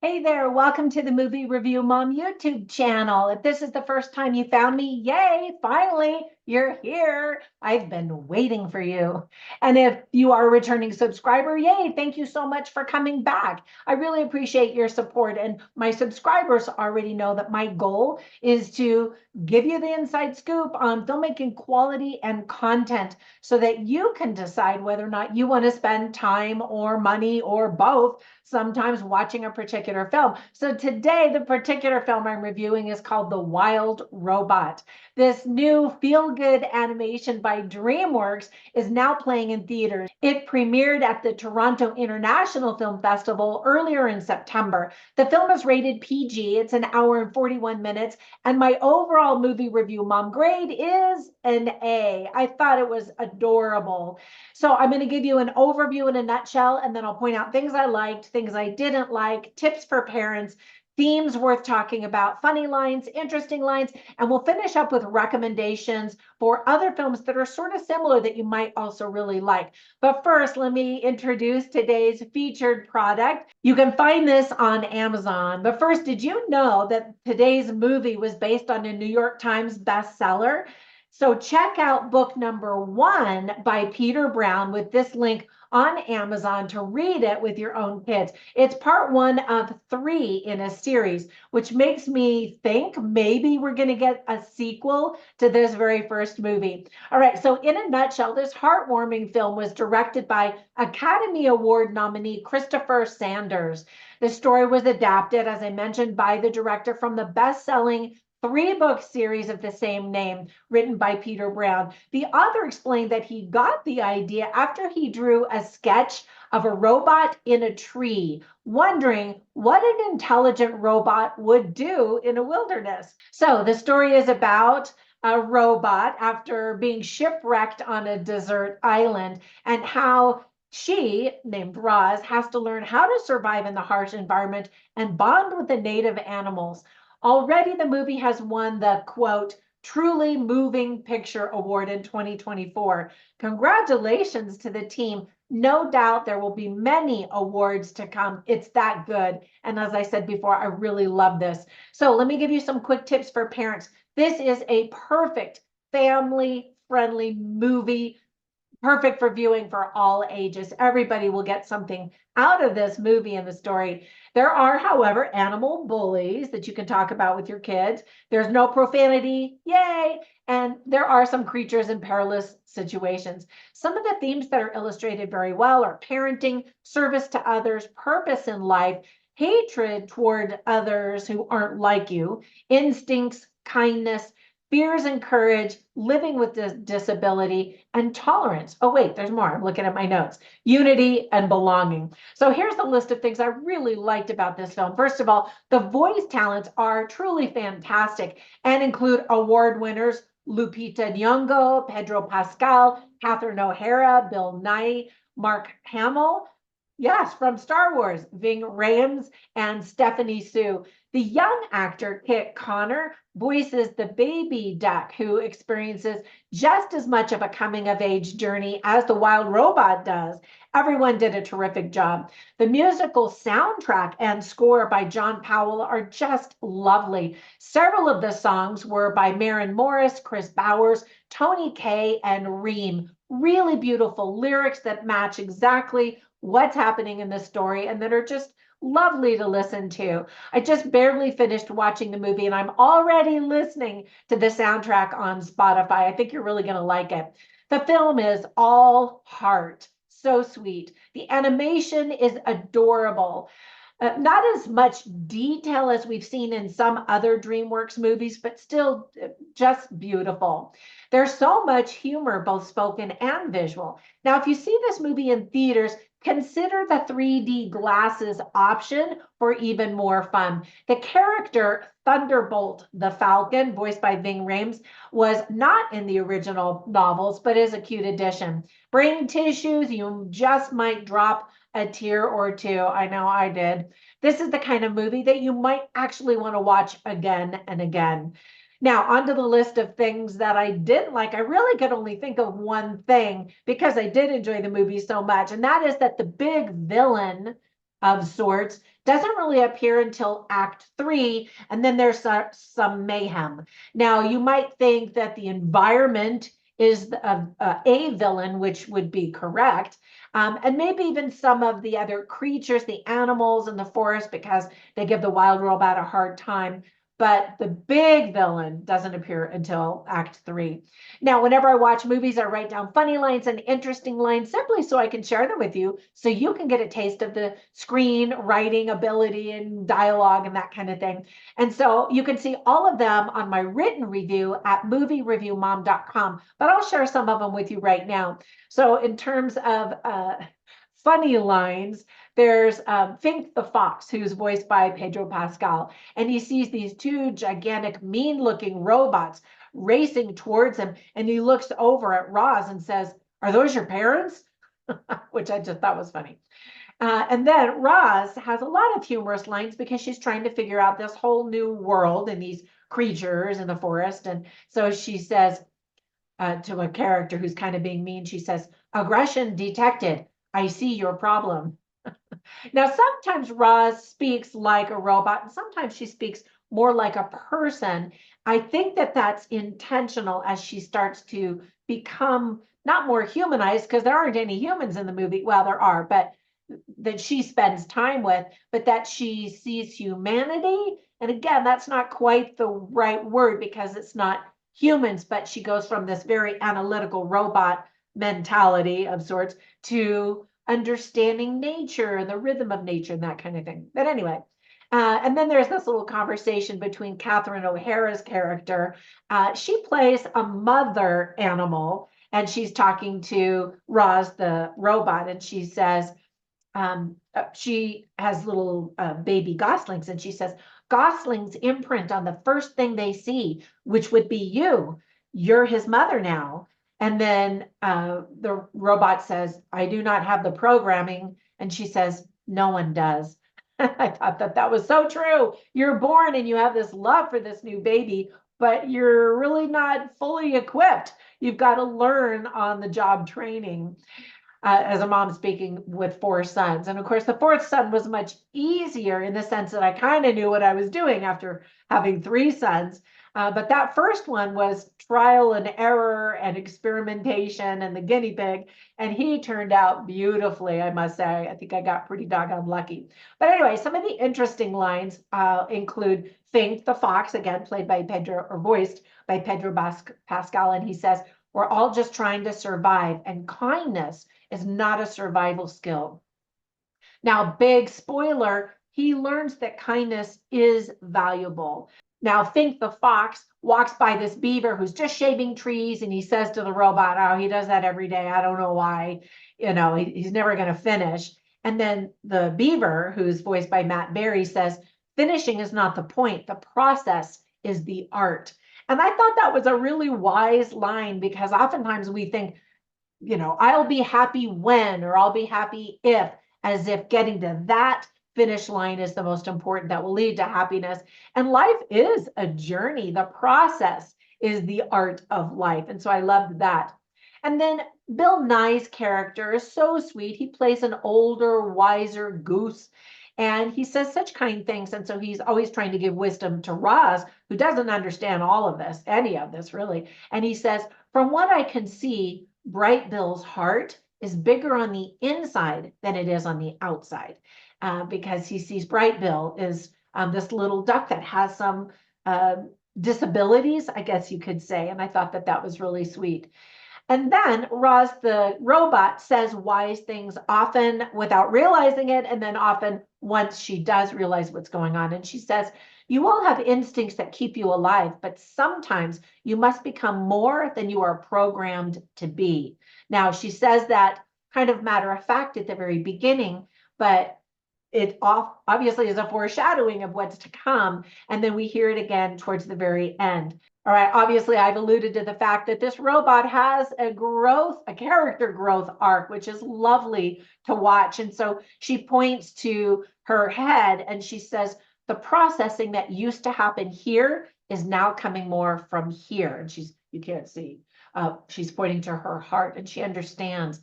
Hey there, welcome to the Movie Review Mom YouTube channel. If this is the first time you found me, yay, finally, you're here. I've been waiting for you. And if you are a returning subscriber, yay, thank you so much for coming back. I really appreciate your support. And my subscribers already know that my goal is to give you the inside scoop on filmmaking quality and content so that you can decide whether or not you want to spend time or money or both sometimes watching a particular film. So today, the particular film I'm reviewing is called The Wild Robot. This new feel-good animation by DreamWorks is now playing in theaters. It premiered at the Toronto International Film Festival earlier in September. The film is rated PG. It's an hour and 41 minutes, and my overall movie review mom grade is an A. I thought it was adorable. So I'm going to give you an overview in a nutshell, and then I'll point out things I liked, things I didn't like, tips for parents, themes worth talking about, funny lines, interesting lines, and we'll finish up with recommendations for other films that are sort of similar that you might also really like. But first, let me introduce today's featured product. You can find this on Amazon. But first, did you know that today's movie was based on a New York Times bestseller? So check out book number 1 by Peter Brown with this link on Amazon to read it with your own kids. It's part 1 of 3 in a series, which makes me think maybe we're going to get a sequel to this very first movie. All right, so in a nutshell, this heartwarming film was directed by Academy Award nominee Christopher Sanders. The story was adapted, as I mentioned, by the director from the best-selling 3-book series of the same name written by Peter Brown. The author explained that he got the idea after he drew a sketch of a robot in a tree, wondering what an intelligent robot would do in a wilderness. So the story is about a robot after being shipwrecked on a desert island and how she, named Roz, has to learn how to survive in the harsh environment and bond with the native animals. Already the movie has won the, quote, Truly Moving Picture Award in 2024. Congratulations to the team. No doubt there will be many awards to come. It's that good. And as I said before, I really love this. So let me give you some quick tips for parents. This is a perfect family-friendly movie, perfect for viewing for all ages. Everybody will get something out of this movie and the story. There are, however, animal bullies that you can talk about with your kids. There's no profanity, yay! And there are some creatures in perilous situations. Some of the themes that are illustrated very well are parenting, service to others, purpose in life, hatred toward others who aren't like you, instincts, kindness, fears and courage, living with disability, and tolerance. Oh, wait, there's more. I'm looking at my notes. Unity and belonging. So here's the list of things I really liked about this film. First of all, the voice talents are truly fantastic and include award winners Lupita Nyong'o, Pedro Pascal, Catherine O'Hara, Bill Nye, Mark Hamill. Yes, from Star Wars, Ving Rhames and Stephanie Sue. The young actor, Kit Connor, voices the baby duck who experiences just as much of a coming-of-age journey as the wild robot does. Everyone did a terrific job. The musical soundtrack and score by John Powell are just lovely. Several of the songs were by Maren Morris, Chris Bowers, Tony Kaye, and Reem. Really beautiful lyrics that match exactly what's happening in the story and that are just lovely to listen to. I just barely finished watching the movie and I'm already listening to the soundtrack on Spotify. I think you're really going to like it. The film is all heart, so sweet. The animation is adorable. Not as much detail as we've seen in some other DreamWorks movies, but still just beautiful. There's so much humor, both spoken and visual. Now, if you see this movie in theaters, consider the 3D glasses option for even more fun. The character Thunderbolt the Falcon, voiced by Ving Rhames, was not in the original novels, but is a cute addition. Bring tissues, you just might drop a tear or two. I know I did. This is the kind of movie that you might actually want to watch again and again. Now, onto the list of things that I didn't like. I really could only think of one thing because I did enjoy the movie so much, and that is that the big villain of sorts doesn't really appear until Act 3, and then there's some mayhem. Now, you might think that the environment is a villain, which would be correct, and maybe even some of the other creatures, the animals in the forest, because they give the wild robot a hard time. But the big villain doesn't appear until Act 3. Now, whenever I watch movies, I write down funny lines and interesting lines simply so I can share them with you, so you can get a taste of the screen writing ability and dialogue and that kind of thing. And so you can see all of them on my written review at moviereviewmom.com, but I'll share some of them with you right now. So in terms of funny lines, there's Fink the Fox, who's voiced by Pedro Pascal, and he sees these two gigantic, mean-looking robots racing towards him, and he looks over at Roz and says, "Are those your parents?" Which I just thought was funny. And then Roz has a lot of humorous lines because she's trying to figure out this whole new world and these creatures in the forest. And so she says to a character who's kind of being mean, she says, "Aggression detected. I see your problem." Now, sometimes Roz speaks like a robot, and sometimes she speaks more like a person. I think that that's intentional as she starts to become not more humanized, because there aren't any humans in the movie. Well, there are, but that she spends time with, but that she sees humanity. And again, that's not quite the right word because it's not humans, but she goes from this very analytical robot mentality of sorts to understanding nature and the rhythm of nature and that kind of thing. But anyway, and then there's this little conversation between Catherine O'Hara's character. She plays a mother animal, and she's talking to Roz, the robot, and she says, she has little baby goslings, and she says, "Goslings imprint on the first thing they see, which would be you. You're his mother now." And then the robot says, "I do not have the programming." And she says, "No one does." I thought that that was so true. You're born and you have this love for this new baby, but you're really not fully equipped. You've got to learn on the job training. As a mom speaking with 4 sons. And of course, the 4th son was much easier in the sense that I kind of knew what I was doing after having 3 sons. But that first one was trial and error and experimentation and the guinea pig. And he turned out beautifully, I must say. I think I got pretty doggone lucky. But anyway, some of the interesting lines include Fink the Fox, again, played by Pedro, or voiced by Pedro Pascal. And he says, "We're all just trying to survive, and kindness is not a survival skill." Now, big spoiler, he learns that kindness is valuable. Now, Fink the Fox walks by this beaver who's just shaving trees, and he says to the robot, "Oh, he does that every day. I don't know why. He's never going to finish." And then the beaver, who's voiced by Matt Berry, says, "Finishing is not the point. The process is the art." And I thought that was a really wise line, because oftentimes we think, I'll be happy when, or I'll be happy if, as if getting to that finish line is the most important, that will lead to happiness. And life is a journey. The process is the art of life. And so I loved that. And then Bill Nye's character is so sweet. He plays an older, wiser goose, and he says such kind things. And so he's always trying to give wisdom to Roz, who doesn't understand all of this, any of this really. And he says, "From what I can see, Bright Bill's heart is bigger on the inside than it is on the outside," because he sees Bright Bill is this little duck that has some disabilities, I guess you could say. And I thought that that was really sweet. And then Roz, the robot, says wise things, often without realizing it, and then often once she does realize what's going on. And she says, "You all have instincts that keep you alive, but sometimes you must become more than you are programmed to be." Now, she says that kind of matter of fact at the very beginning, but it obviously is a foreshadowing of what's to come. And then we hear it again towards the very end. All right, obviously I've alluded to the fact that this robot has a character growth arc, which is lovely to watch. And so she points to her head and she says, "The processing that used to happen here is now coming more from here." And you can't see, she's pointing to her heart, and she understands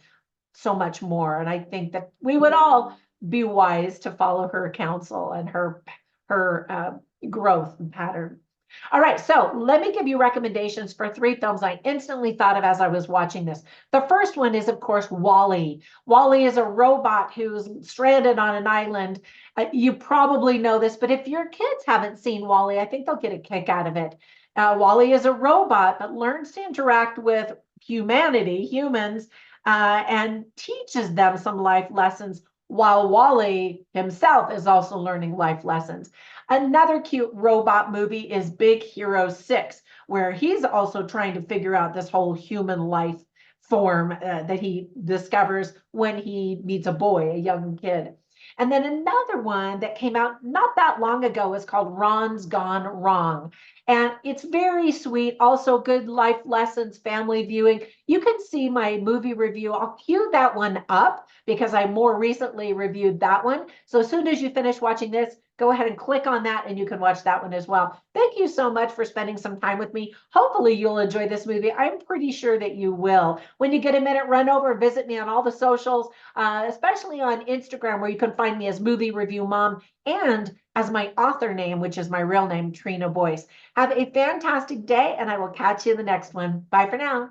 so much more. And I think that we would all be wise to follow her counsel and her growth pattern. All right, so let me give you recommendations for 3 films I instantly thought of as I was watching this. The first one is, of course, WALL-E. WALL-E is a robot who's stranded on an island. You probably know this, but if your kids haven't seen WALL-E, I think they'll get a kick out of it. WALL-E is a robot that learns to interact with humanity, humans, and teaches them some life lessons, while WALL-E himself is also learning life lessons. Another cute robot movie is Big Hero 6, where he's also trying to figure out this whole human life form that he discovers when he meets a boy, a young kid. And then another one that came out not that long ago is called Ron's Gone Wrong. And it's very sweet, also good life lessons, family viewing. You can see my movie review. I'll cue that one up because I more recently reviewed that one. So as soon as you finish watching this, go ahead and click on that and you can watch that one as well. Thank you so much for spending some time with me. Hopefully you'll enjoy this movie. I'm pretty sure that you will. When you get a minute, run over, visit me on all the socials, especially on Instagram, where you can find me as Movie Review Mom and as my author name, which is my real name, Trina Boice. Have a fantastic day, and I will catch you in the next one. Bye for now.